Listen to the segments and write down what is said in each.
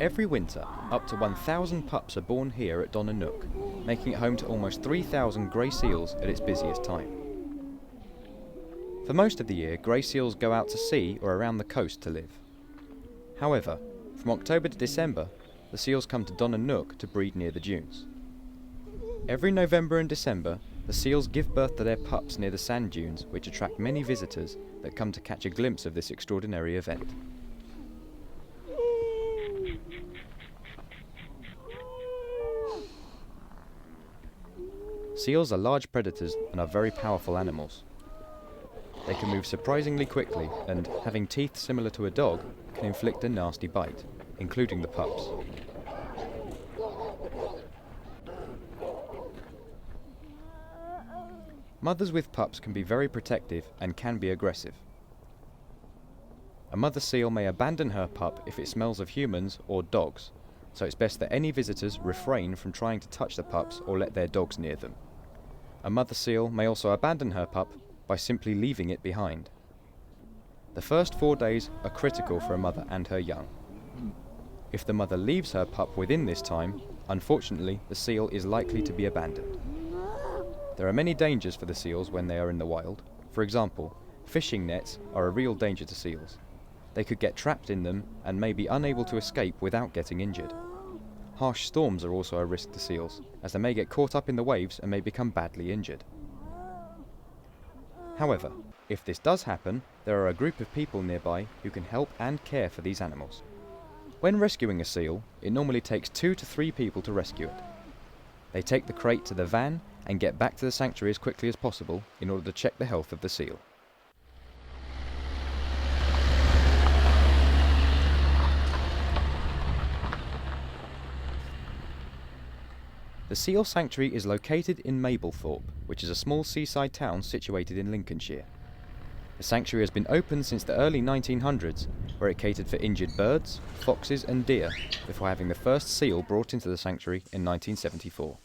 Every winter, up to 1,000 pups are born here at Donnanook, making it home to almost 3,000 grey seals at its busiest time. For most of the year, grey seals go out to sea or around the coast to live. However, from October to December, the seals come to Donnanook to breed near the dunes. Every November and December, the seals give birth to their pups near the sand dunes, which attract many visitors that come to catch a glimpse of this extraordinary event. Seals are large predators and are very powerful animals. They can move surprisingly quickly and, having teeth similar to a dog, can inflict a nasty bite, including the pups. Mothers with pups can be very protective and can be aggressive. A mother seal may abandon her pup if it smells of humans or dogs, so it's best that any visitors refrain from trying to touch the pups or let their dogs near them. A mother seal may also abandon her pup by simply leaving it behind. The first 4 days are critical for a mother and her young. If the mother leaves her pup within this time, unfortunately the seal is likely to be abandoned. There are many dangers for the seals when they are in the wild. For example, fishing nets are a real danger to seals. They could get trapped in them and may be unable to escape without getting injured. Harsh storms are also a risk to seals, as they may get caught up in the waves and may become badly injured. However, if this does happen, there are a group of people nearby who can help and care for these animals. When rescuing a seal, it normally takes 2 to 3 people to rescue it. They take the crate to the van and get back to the sanctuary as quickly as possible in order to check the health of the seal. The Seal Sanctuary is located in Mablethorpe, which is a small seaside town situated in Lincolnshire. The sanctuary has been open since the early 1900s, where it catered for injured birds, foxes and deer, before having the first seal brought into the sanctuary in 1974.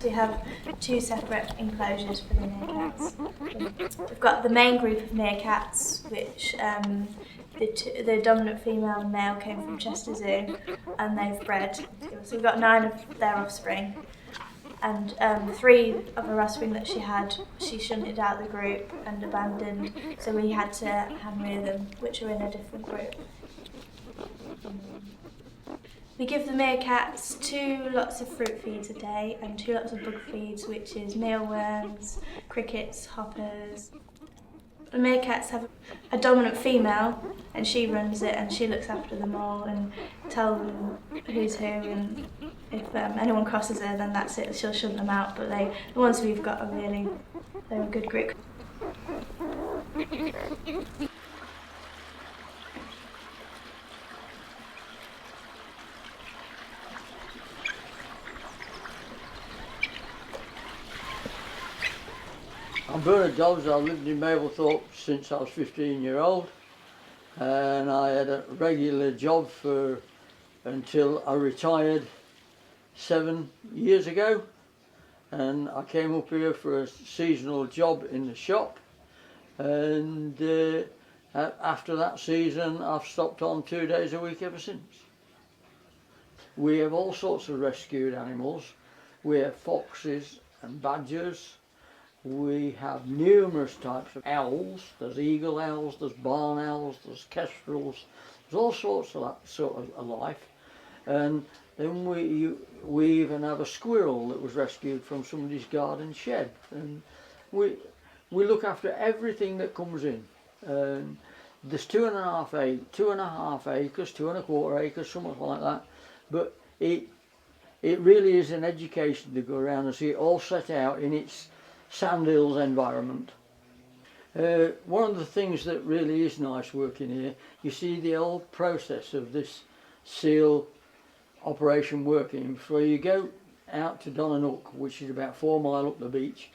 We have 2 separate enclosures for the meerkats. We've got the main group of meerkats, which the dominant female and male came from Chester Zoo, and they've bred. So we've got 9 of their offspring, and 3 of her offspring that she shunted out the group and abandoned, so we had to hand rear them, which are in a different group. We give the meerkats 2 lots of fruit feeds a day and 2 lots of bug feeds, which is mealworms, crickets, hoppers. The meerkats have a dominant female, and she runs it and she looks after them all and tells them who's who, and if anyone crosses her, then that's it, she'll shunt them out. But the ones we've got they're a good group. I'm Bernard Dobbs. I've lived in Mablethorpe since I was 15-year-old, and I had a regular job until I retired 7 years ago, and I came up here for a seasonal job in the shop, and after that season I've stopped on 2 days a week ever since. We have all sorts of rescued animals. We have foxes and badgers. We have numerous types of owls. There's eagle owls, there's barn owls, there's kestrels, there's all sorts of that sort of life. And then we even have a squirrel that was rescued from somebody's garden shed. And we look after everything that comes in. There's 2.5 acres, 2.25 acres, something like that. But it really is an education to go around and see it all set out in its sandhills environment. One of the things that really is nice working here, you see the old process of this seal operation working. So you go out to Donanook, which is about 4 miles up the beach,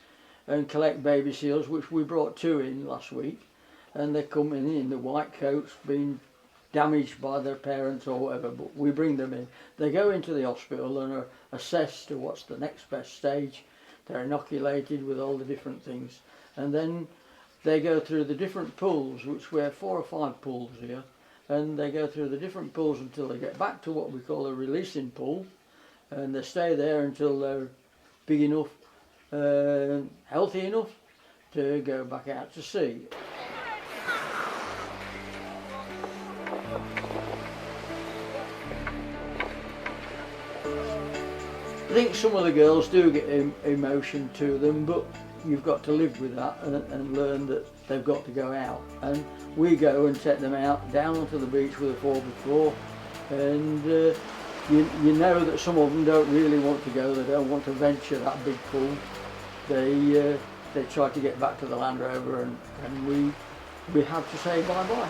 and collect baby seals, which we brought 2 in last week, and they come in the white coats, being damaged by their parents or whatever, but we bring them in. They go into the hospital and are assessed to what's the next best stage. They're inoculated with all the different things, and then they go through the different pools, which we have 4 or 5 pools here, and they go through the different pools until they get back to what we call a releasing pool, and they stay there until they're big enough, healthy enough to go back out to sea. I think some of the girls do get emotion to them, but you've got to live with that and learn that they've got to go out. And we go and take them out down onto the beach with a 4x4, and you know that some of them don't really want to go. They don't want to venture that big pool. They try to get back to the Land Rover, and we have to say bye-bye.